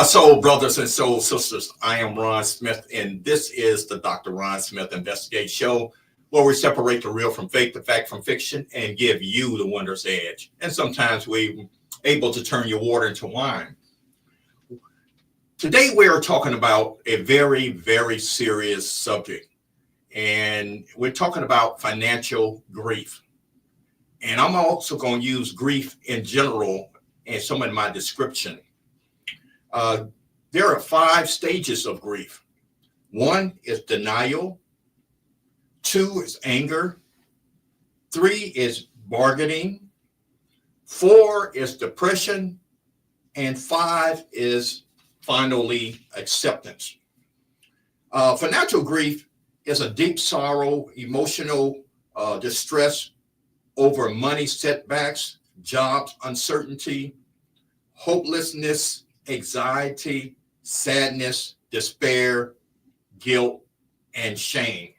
My soul brothers and soul sisters, I am Ron Smith, and this is the Dr. Ron Smith Investigate Show, where we separate the real from fake, the fact from fiction, and give you the wondrous edge. And sometimes we're able to turn your water into wine. Today, we are talking about a very, very serious subject, and we're talking about financial grief. And I'm also going to use grief in general in some of my description. There are 5 stages of grief. 1 is denial. 2 is anger. 3 is bargaining. 4 is depression. And 5 is finally acceptance. Financial grief is a deep sorrow, emotional distress over money setbacks, jobs uncertainty, hopelessness, anxiety, sadness, despair, guilt, and shame.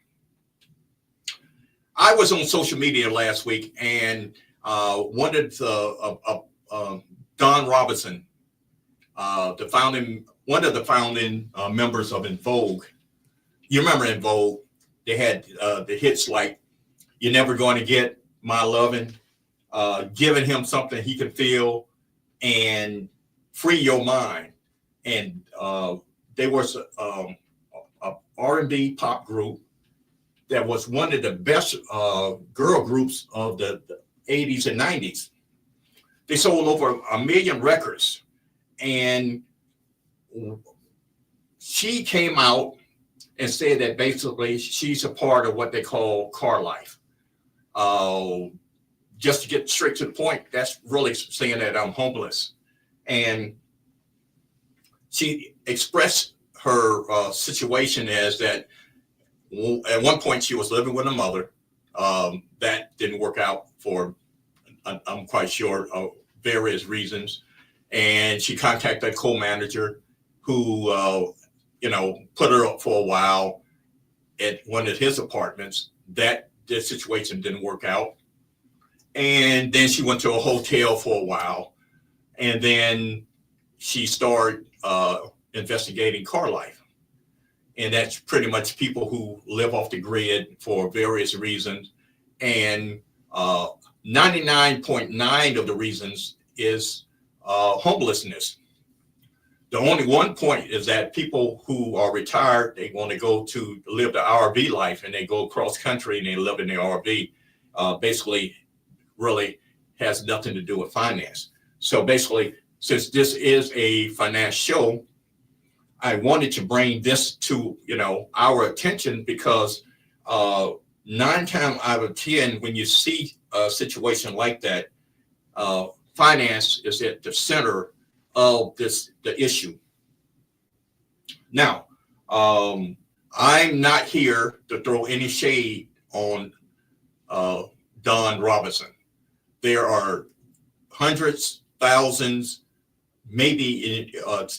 I was on social media last week, and one of Don Robinson, one of the founding members of En Vogue. You remember En Vogue? They had the hits like "You're Never Going to Get My Lovin'," giving him something he could feel, and "Free Your Mind." And there was a R&B pop group that was one of the best girl groups of the 80s and 90s. They sold over 1 million records. And she came out and said that basically she's a part of what they call car life. Just to get straight to the point, that's really saying that I'm homeless. And she expressed her situation as that at one point she was living with a mother. That didn't work out for, I'm quite sure, various reasons. And she contacted a co-manager who, put her up for a while at one of his apartments. That situation didn't work out. And then she went to a hotel for a while. And then she started investigating car life. And that's pretty much people who live off the grid for various reasons. And 99.9 of the reasons is homelessness. The only one point is that people who are retired, they want to go to live the RV life, and they go cross country and they live in the RV. Basically, really has nothing to do with finance. So basically, since this is a finance show, I wanted to bring this to our attention because 9 times out of 10, when you see a situation like that, finance is at the center of the issue. Now, I'm not here to throw any shade on Don Robinson. There are hundreds, thousands, maybe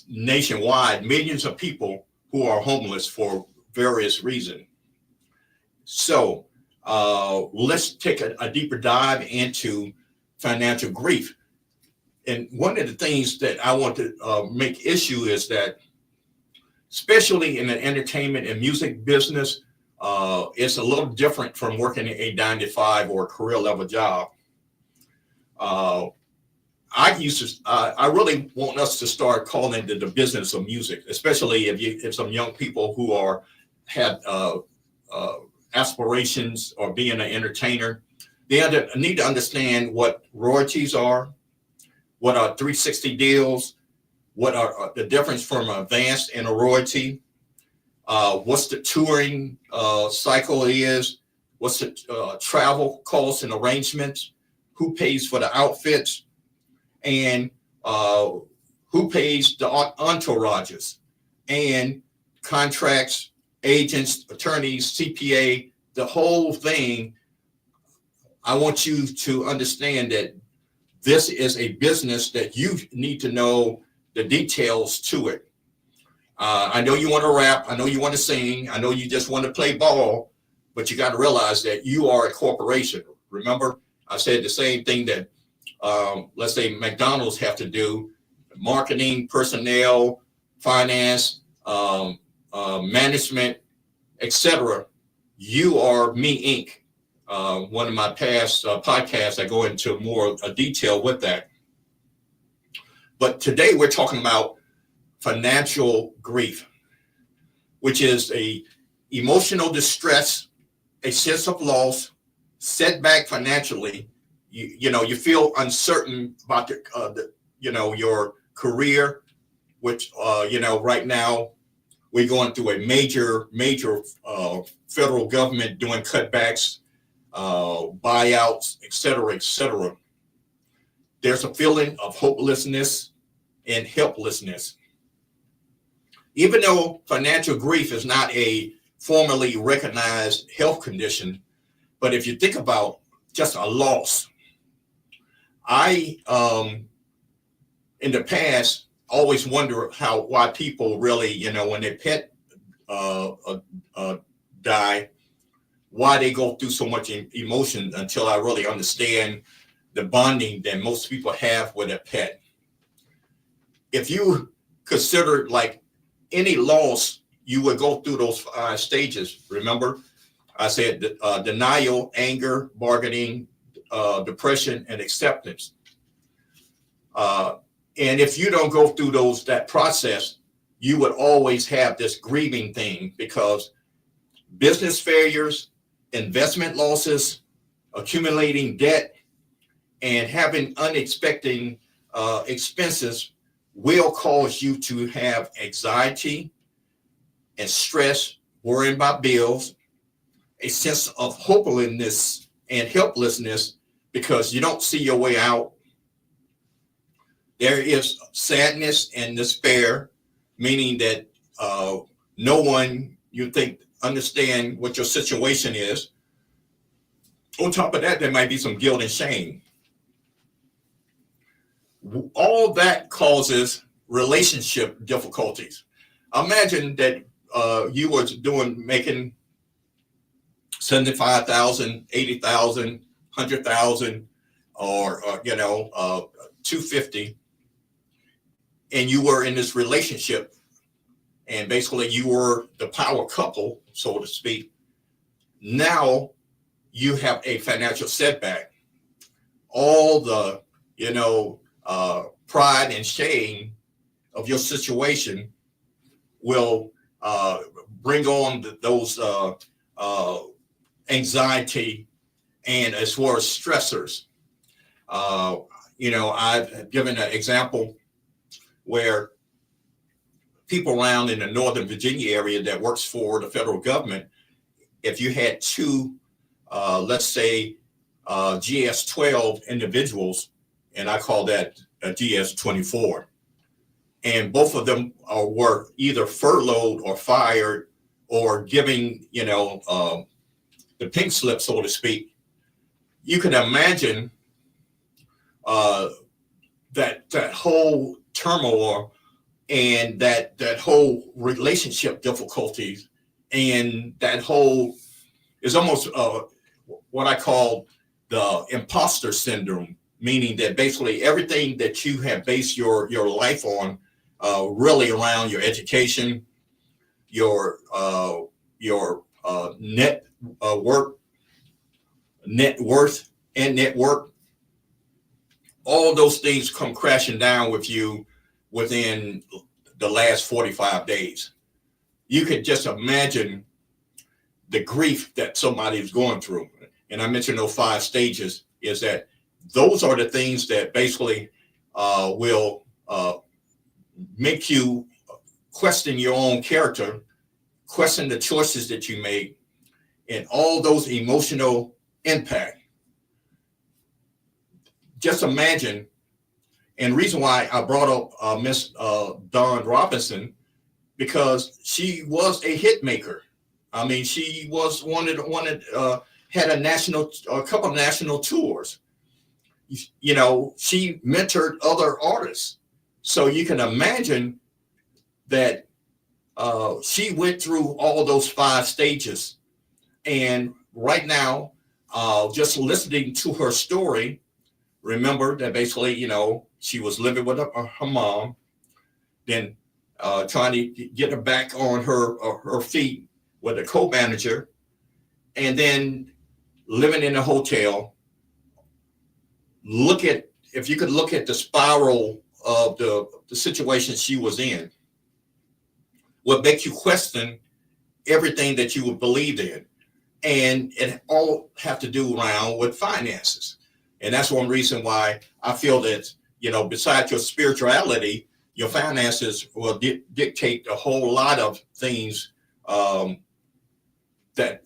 nationwide, millions of people who are homeless for various reasons. So let's take a deeper dive into financial grief. And one of the things that I want to make issue is that, especially in the entertainment and music business, it's a little different from working a 9-to-5 or a career level job. I really want us to start calling it the business of music, especially if some young people who have aspirations or being an entertainer. They need to understand what royalties are, what are 360 deals, what are the difference from an advance and a royalty, what's the touring cycle is, what's the travel costs and arrangements, who pays for the outfits, and who pays the entourages, and contracts, agents, attorneys, CPA, the whole thing. I want you to understand that this is a business that you need to know the details to it. I know you want to rap. I know you want to sing. I know you just want to play ball, but you got to realize that you are a corporation. Remember, I said the same thing that, let's say, McDonald's have to do: marketing, personnel, finance, management, etc., you are Me Inc. One of my past podcasts, I go into more detail with that. But today we're talking about financial grief, which is a emotional distress, a sense of loss, setback financially. You feel uncertain about your career, which right now we're going through a major federal government doing cutbacks, buyouts, et cetera, et cetera. There's a feeling of hopelessness and helplessness. Even though financial grief is not a formally recognized health condition, but if you think about just a loss, I in the past always wonder why people really, when their pet die, why they go through so much emotion, until I really understand the bonding that most people have with a pet. If you consider like any loss, you would go through those 5 stages. Remember, I said denial, anger, bargaining, depression, and acceptance. And if you don't go through that process, you would always have this grieving thing, because business failures, investment losses, accumulating debt, and having unexpected expenses will cause you to have anxiety and stress, worrying about bills, a sense of hopelessness and helplessness because you don't see your way out. There is sadness and despair, meaning that no one you think understand what your situation is. On top of that, there might be some guilt and shame. All that causes relationship difficulties. Imagine that you were making 75,000, 80,000, 100,000, or 250, and you were in this relationship, and basically you were the power couple, so to speak. Now you have a financial setback. All the pride and shame of your situation will bring on those anxiety and as well as stressors. I've given an example where people around in the Northern Virginia area that works for the federal government, if you had 2, let's say GS-12 individuals, and I call that a GS-24, and both of them were either furloughed or fired or giving, the pink slip, so to speak, you can imagine that whole turmoil and that whole relationship difficulties, and that whole is almost what I call the imposter syndrome, meaning that basically everything that you have based your life on, really around your education, your net worth, and network, all those things come crashing down with you within the last 45 days. You could just imagine the grief that somebody is going through. And I mentioned those 5 stages, is that those are the things that basically will make you question your own character, question the choices that you made, and all those emotional impact. Just imagine, and reason why I brought up Miss Dawn Robinson, because she was a hit maker. I mean, she was had a couple of national tours. She mentored other artists. So you can imagine that she went through all those 5 stages. And right now, just listening to her story, remember that basically, she was living with her mom. Then trying to get her back on her feet with a co-manager, and then living in a hotel. If you could look at the spiral of the situation she was in, would make you question everything that you would believe in. And it all have to do around with finances. And that's one reason why I feel that, besides your spirituality, your finances will dictate a whole lot of things that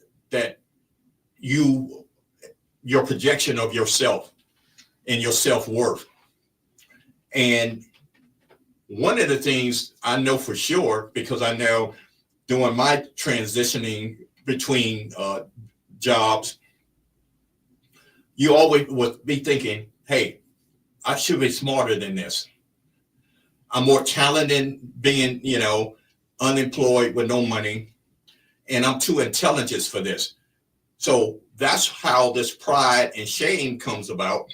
your projection of yourself and your self-worth. And one of the things I know for sure, because I know doing my transitioning between jobs, you always would be thinking, hey, I should be smarter than this. I'm more talented than being, unemployed with no money, and I'm too intelligent for this. So that's how this pride and shame comes about,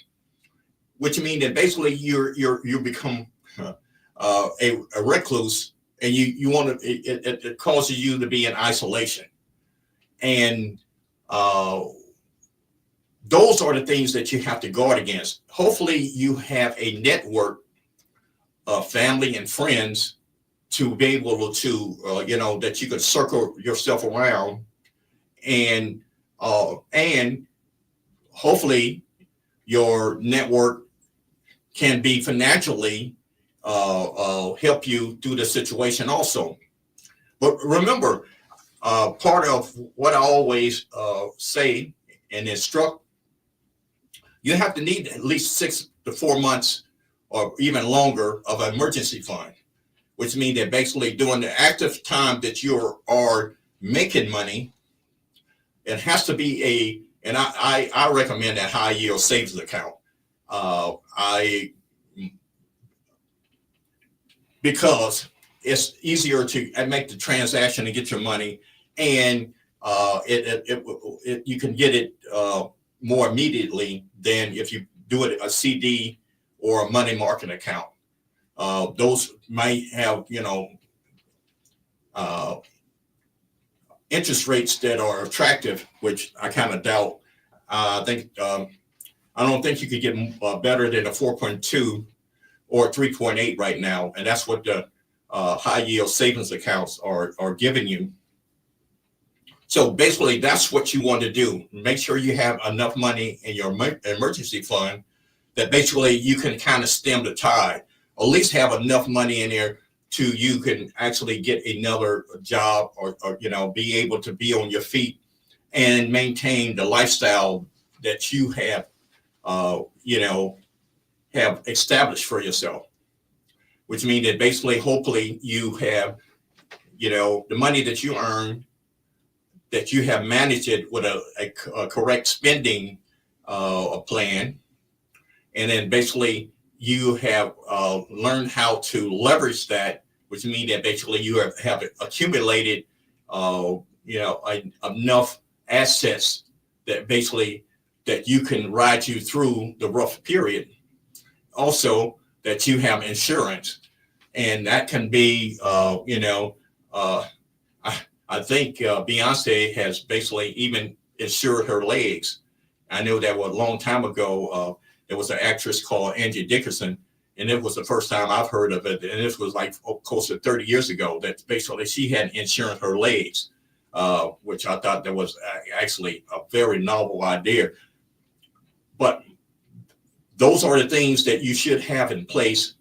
which means that basically you become a recluse, and you want to. It causes you to be in isolation, and those are the things that you have to guard against. Hopefully, you have a network of family and friends to be able to, that you could circle yourself around, and hopefully your network can be financially help you through the situation also. But remember, part of what I always say and instruct, you have to need at least 6 to 4 months or even longer of an emergency fund, which means that basically during the active time that you are making money, it has to be and I recommend a high yield savings account. Because it's easier to make the transaction and get your money, and you can get it more immediately than if you do it a CD or a money market account. Those might have interest rates that are attractive, which I kind of doubt. I don't think you could get better than a 4.2 or 3.8 right now, and that's what the high yield savings accounts are giving you. So basically, that's what you want to do. Make sure you have enough money in your emergency fund that basically you can kind of stem the tide. At least have enough money in there to you can actually get another job or be able to be on your feet and maintain the lifestyle that you have have established for yourself, which means that basically, hopefully you have, the money that you earn, that you have managed it with a correct spending plan. And then basically you have learned how to leverage that, which means that basically you have accumulated, enough assets that basically that you can ride you through the rough period. Also, that you have insurance, and that can be, I think Beyonce has basically even insured her legs. I know that was a long time ago. There was an actress called Angie Dickinson, and it was the first time I've heard of it. And this was like close to 30 years ago that basically she had insured her legs, which I thought that was actually a very novel idea. But those are the things that you should have in place.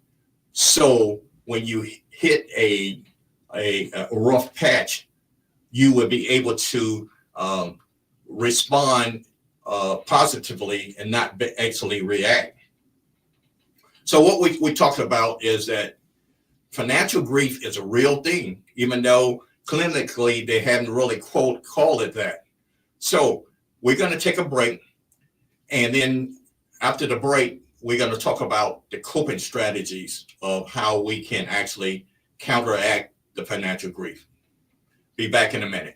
So when you hit a rough patch, you will be able to respond positively and not actually react. So what we talked about is that financial grief is a real thing, even though clinically they haven't really called it that. So we're going to take a break, and then after the break, we're going to talk about the coping strategies of how we can actually counteract the financial grief. Be back in a minute.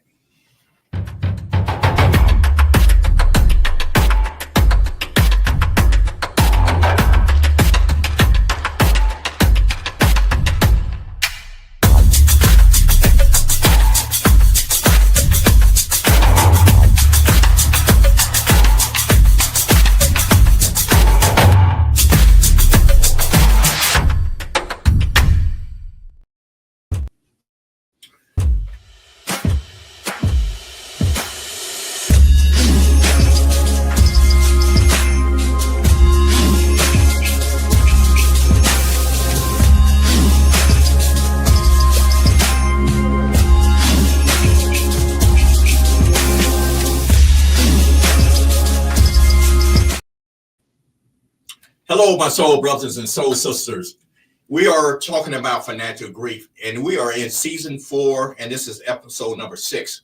Hello, my soul brothers and soul sisters. We are talking about financial grief, and we are in season 4, and this is episode number 6.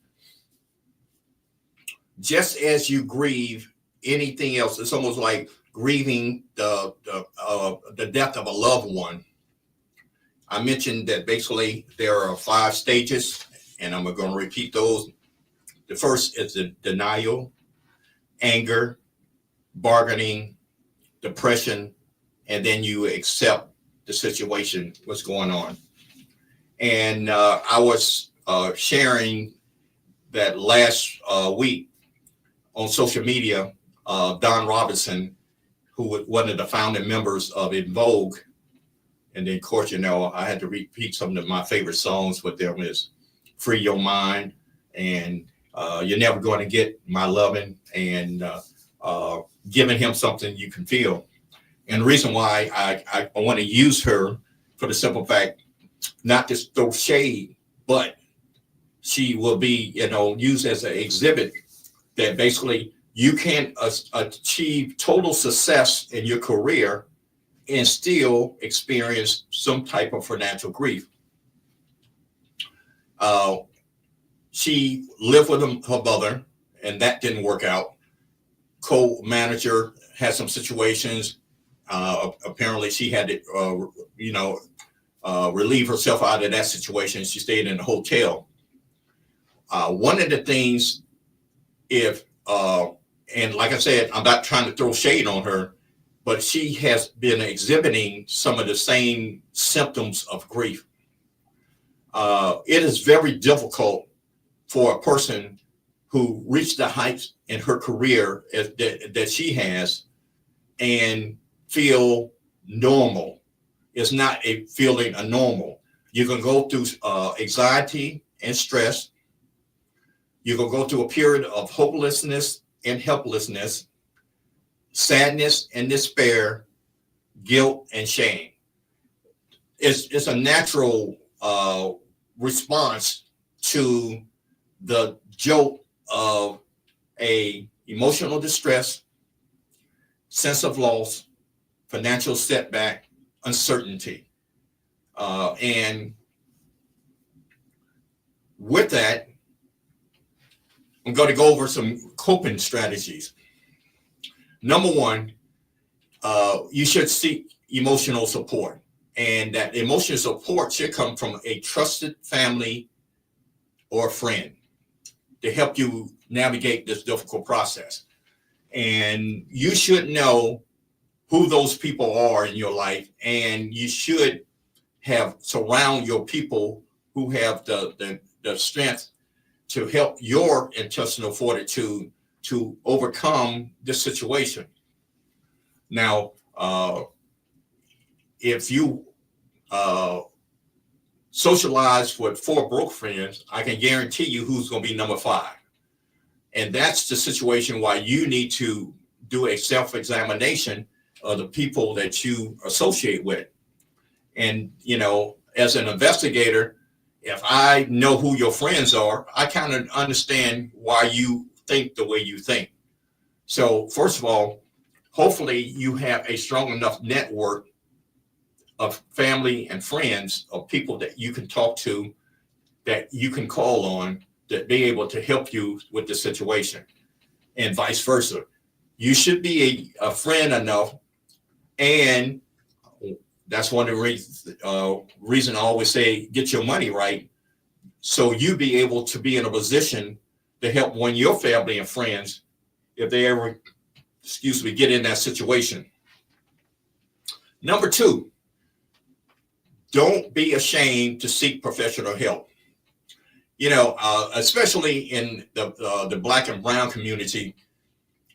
Just as you grieve anything else, it's almost like grieving the death of a loved one. I mentioned that basically there are 5 stages, and I'm going to repeat those. The first is the denial, anger, bargaining, depression, and then you accept the situation, what's going on. And I was sharing that last week on social media, Don Robinson, who was one of the founding members of In Vogue, and then of course, I had to repeat some of my favorite songs with them is Free Your Mind and You're Never Going to Get My Loving, and giving him something you can feel. And the reason why I want to use her for the simple fact, not to throw shade, but she will be, used as an exhibit that basically you can achieve total success in your career and still experience some type of financial grief. She lived with her mother, and that didn't work out. Co-manager had some situations. Apparently, she had to, relieve herself out of that situation. She stayed in a hotel. One of the things, and like I said, I'm not trying to throw shade on her, but she has been exhibiting some of the same symptoms of grief. It is very difficult for a person who reached the heights in her career that she has and feel normal. It's not a feeling of normal. You can go through anxiety and stress. You can go through a period of hopelessness and helplessness, sadness and despair, guilt and shame. It's a natural response to the jolt of a emotional distress, sense of loss, financial setback, uncertainty. And with that, I'm going to go over some coping strategies. Number 1, you should seek emotional support. And that emotional support should come from a trusted family or friend to help you navigate this difficult process. And you should know who those people are in your life, and you should surround your people who have the strength to help your intestinal fortitude to overcome this situation. Now, if you socialize with 4 broke friends, I can guarantee you who's going to be number 5. And that's the situation why you need to do a self-examination of the people that you associate with. And, as an investigator, if I know who your friends are, I kind of understand why you think the way you think. So first of all, hopefully you have a strong enough network of family and friends, of people that you can talk to, that you can call on, that be able to help you with the situation, and vice versa. You should be a friend enough, and that's one of the reason I always say get your money right, so you be able to be in a position to help one of your family and friends if they ever, get in that situation. Number 2, don't be ashamed to seek professional help. Especially in the Black and brown community,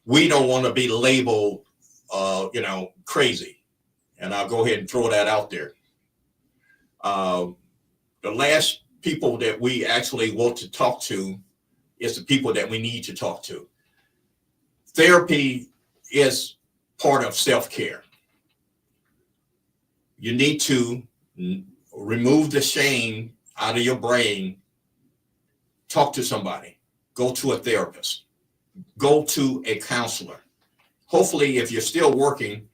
we don't want to be labeled, crazy. And I'll go ahead and throw that out there. The last people that we actually want to talk to is the people that we need to talk to. Therapy is part of self-care. You need to remove the shame out of your brain. Talk to somebody. Go to a therapist. Go to a counselor. Hopefully, if you're still working,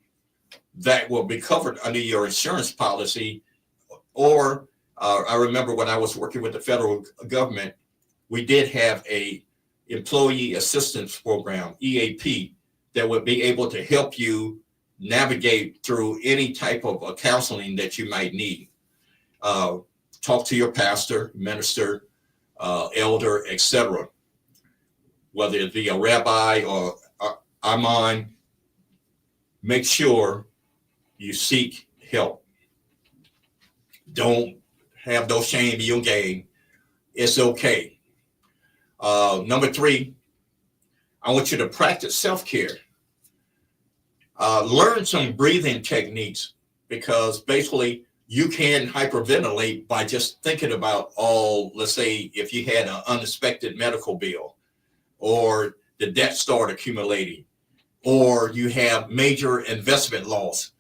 that will be covered under your insurance policy. Or I remember when I was working with the federal government, we did have a employee assistance program, EAP, that would be able to help you navigate through any type of counseling that you might need. Talk to your pastor, minister, elder, etc. Whether it be a rabbi or imam, make sure you seek help. Don't have no shame in your game. It's okay. Number 3, I want you to practice self-care. Learn some breathing techniques, because basically you can hyperventilate by just thinking about let's say if you had an unexpected medical bill, or the debt start accumulating, or you have major investment loss,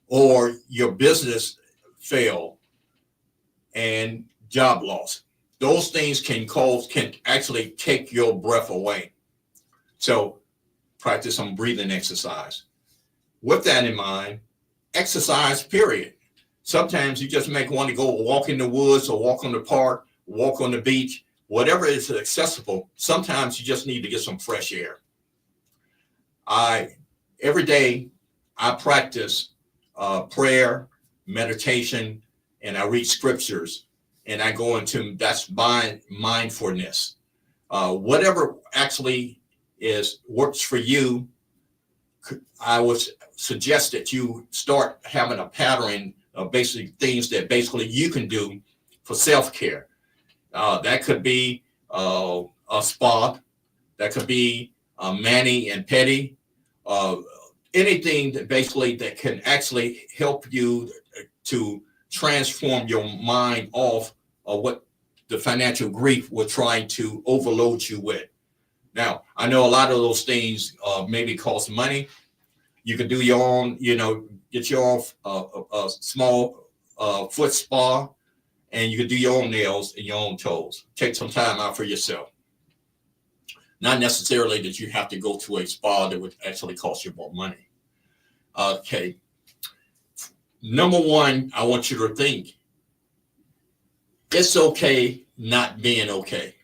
or your business fail and job loss. Those things can actually take your breath away. So practice some breathing exercise. With that in mind, exercise, period. Sometimes you just make one to go walk in the woods or walk on the park, walk on the beach, whatever is accessible. Sometimes you just need to get some fresh air. Every day I practice prayer, meditation, and I read scriptures, and I go into that's mindfulness. Whatever actually works for you, I would suggest that you start having a pattern of basic things that basically you can do for self-care. That could be a spa, that could be a mani and pedi, anything that basically that can actually help you to transform your mind off of what the financial grief will try to overload you with. Now, I know a lot of those things maybe cost money. You can do your own, get your own a small foot spa, and you can do your own nails and your own toes. Take some time out for yourself. Not necessarily that you have to go to a spa that would actually cost you more money. Okay. Number 1, I want you to think, it's okay not being okay.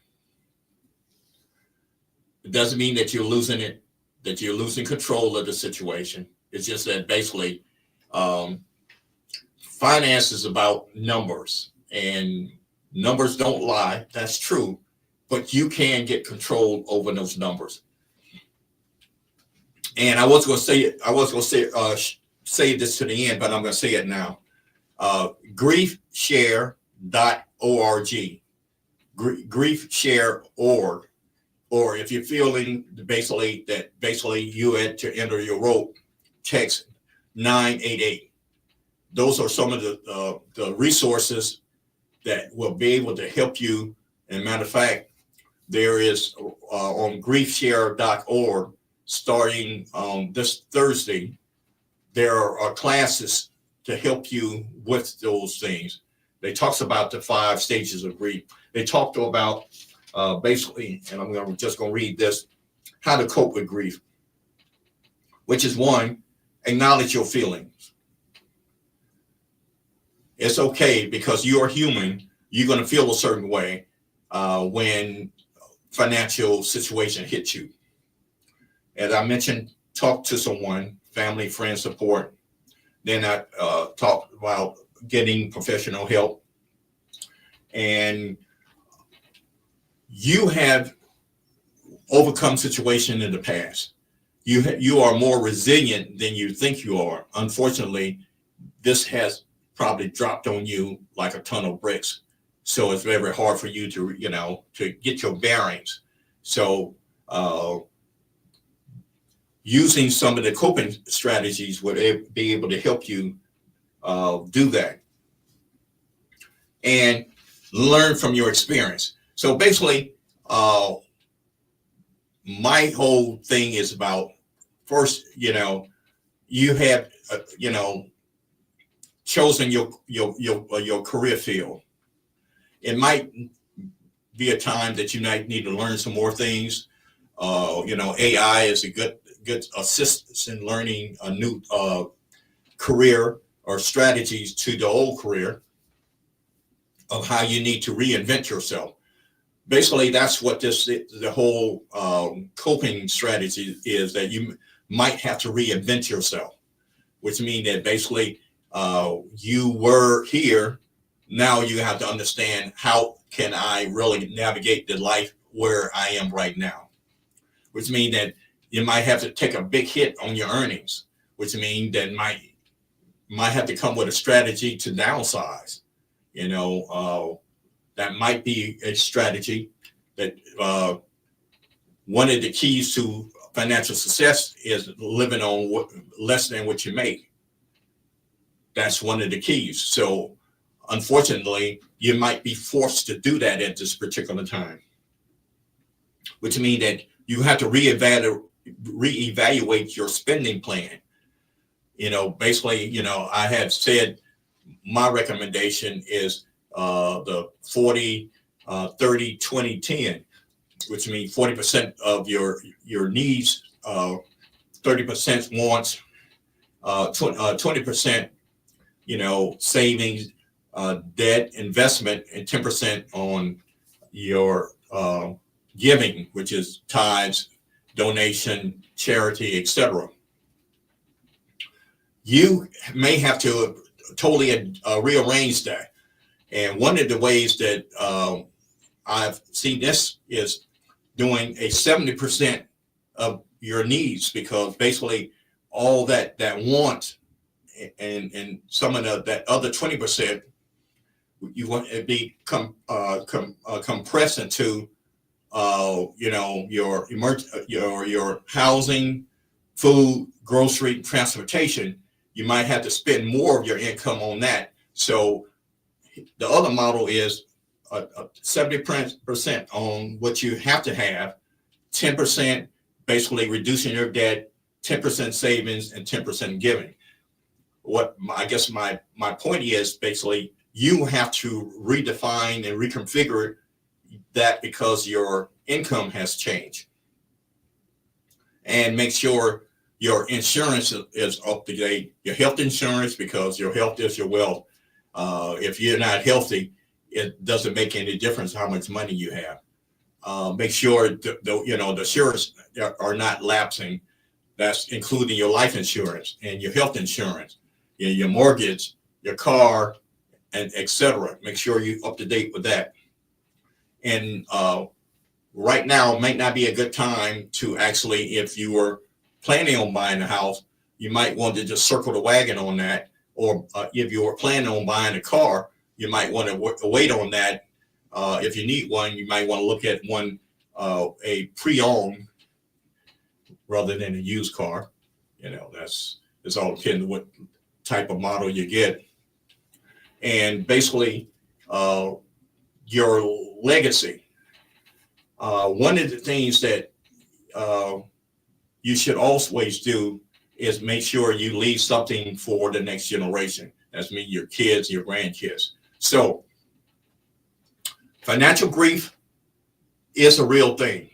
It doesn't mean that you're losing it, that you're losing control of the situation. It's just that basically finance is about numbers, and numbers don't lie. That's true, but you can get control over those numbers. And I was going to say this to the end, but I'm going to say it now. Griefshare.org, griefshare.org. Or if you're feeling basically you had to enter your role, text 988. Those are some of the resources that will be able to help you. And matter of fact, there is on griefshare.org, starting this Thursday, there are classes to help you with those things. They talks about the 5 stages of grief. They talked about basically, and I'm just going to read this, how to cope with grief, which is 1, acknowledge your feelings. It's okay, because you are human. You're going to feel a certain way when financial situation hits you. As I mentioned, talk to someone, family, friend, support. Then I talked about getting professional help. And you have overcome situation in the past. You are more resilient than you think you are. Unfortunately, this has probably dropped on you like a ton of bricks. So it's very hard for you to get your bearings. So using some of the coping strategies would be able to help you do that. And learn from your experience. So basically, my whole thing is about, first, you have, chosen your career field. It might be a time that you might need to learn some more things. AI is a good assistance in learning a new career or strategies to the old career of how you need to reinvent yourself. Basically, that's what the whole coping strategy is, that you might have to reinvent yourself, which means that basically you were here. Now you have to understand, how can I really navigate the life where I am right now, which means that you might have to take a big hit on your earnings, which means that might have to come with a strategy to downsize. That might be a strategy. That one of the keys to financial success is living on less than what you make. That's one of the keys. So unfortunately, you might be forced to do that at this particular time, which means that you have to reevaluate your spending plan. Basically, I have said my recommendation is the 40, 30, 20, 10, which means 40% of your needs, 30% wants, 20%, savings, debt, investment, and 10% on your giving, which is tithes, donation, charity, etc. You may have to totally rearrange that. And one of the ways that I've seen this is doing a 70% of your needs, because basically all that want and some of that other 20%, you want it be compressed into your housing, food, grocery, transportation. You might have to spend more of your income on that. So the other model is 70% on what you have to have, 10% basically reducing your debt, 10% savings, and 10% giving. What I guess my point is, basically you have to redefine and reconfigure that, because your income has changed, and make sure your insurance is up to date, your health insurance, because your health is your wealth. If you're not healthy, it doesn't make any difference how much money you have. Make sure the insurance are not lapsing. That's including your life insurance and your health insurance, your mortgage, your car, and etc. Make sure you're up to date with that. And right now might not be a good time to actually, if you were planning on buying a house, you might want to just circle the wagon on that. Or if you were planning on buying a car, you might want to wait on that. If you need one, you might want to look at one, a pre-owned rather than a used car. It's all depending on what type of model you get. And basically, your legacy. One of the things that you should always do is make sure you leave something for the next generation. That's mean your kids, your grandkids. So financial grief is a real thing.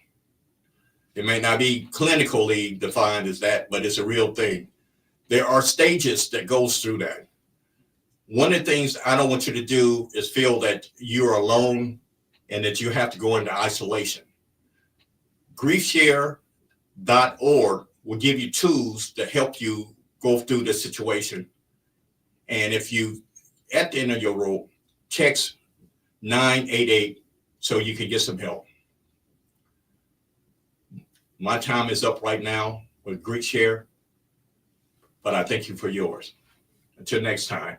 It may not be clinically defined as that, but it's a real thing. There are stages that goes through that. One of the things I don't want you to do is feel that you're alone and that you have to go into isolation. Griefshare.org will give you tools to help you go through this situation. And if you, at the end of your rope, text 988 so you can get some help. My time is up right now with GreetShare, but I thank you for yours. Until next time.